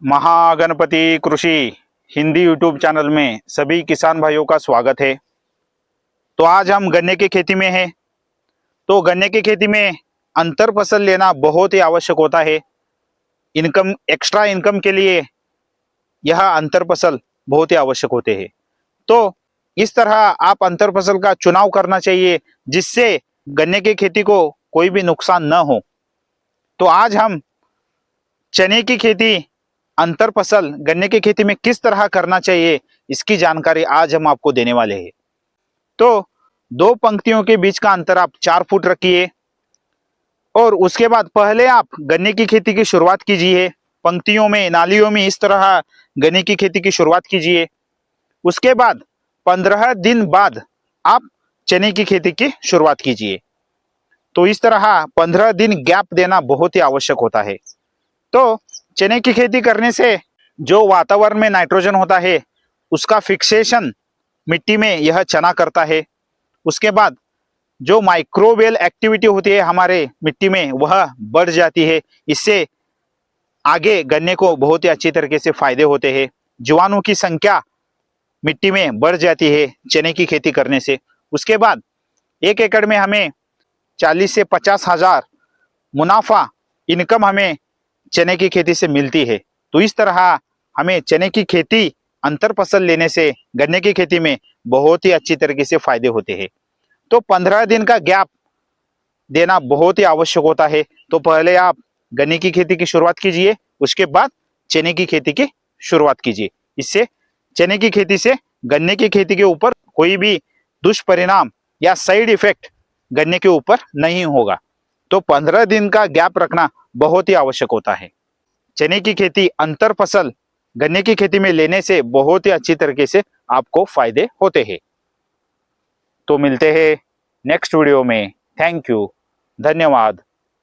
महागणपति कृषि Hindi YouTube channel में सभी किसान भाइयों का स्वागत है। तो आज हम गन्ने की खेती में हैं। तो गन्ने की खेती में अंतर फसल लेना बहुत ही आवश्यक होता है। एक्स्ट्रा इनकम के लिए यह अंतर फसल बहुत ही आवश्यक होते हैं। तो इस तरह आप अंतर फसल का चुनाव करना चाहिए जिससे गन्ने की खेती को कोई भी नुकसान न हो। तो आज हम चने की खेती अंतर फसल गन्ने की खेती में किस तरह करना चाहिए इसकी जानकारी आज हम आपको देने वाले हैं। तो दो पंक्तियों के बीच का अंतर आप 4 फुट रखिए और उसके बाद पहले आप गन्ने की खेती की शुरुआत कीजिए। पंक्तियों में नालियों में इस तरह गन्ने की खेती की शुरुआत कीजिए। उसके बाद 15 दिन बाद आप चने की खेती की शुरुआत कीजिए। तो इस तरह 15 दिन गैप देना बहुत ही आवश्यक होता है। तो चने की खेती करने से जो वातावरण में नाइट्रोजन होता है उसका फिक्सेशन मिट्टी में यह चना करता है। उसके बाद जो माइक्रोबियल एक्टिविटी होती है हमारे मिट्टी में वह बढ़ जाती है। इससे आगे गन्ने को बहुत ही अच्छी तरीके से फायदे होते हैं। जीवाणु की संख्या मिट्टी में बढ़ जाती है चने की खेती करने से। उसके बाद 1 एकड़ में हमें 40 से 50 हजार मुनाफा इनकम हमें चने की खेती से मिलती है। तो इस तरह हमें चने की खेती अंतर फसल लेने से गन्ने की खेती में बहुत ही अच्छी तरीके से फायदे होते हैं। तो 15 दिन का गैप देना बहुत ही आवश्यक होता है। तो पहले आप गन्ने की खेती की शुरुआत कीजिए, उसके बाद चने की खेती की शुरुआत कीजिए। इससे चने की खेती से गन्ने की खेती के ऊपर कोई भी दुष्परिणाम या साइड इफेक्ट गन्ने के ऊपर नहीं होगा। तो 15 दिन का गैप रखना बहुत ही आवश्यक होता है। चने की खेती अंतर फसल गन्ने की खेती में लेने से बहुत ही अच्छी तरीके से आपको फायदे होते हैं। तो मिलते हैं नेक्स्ट वीडियो में। थैंक यू, धन्यवाद।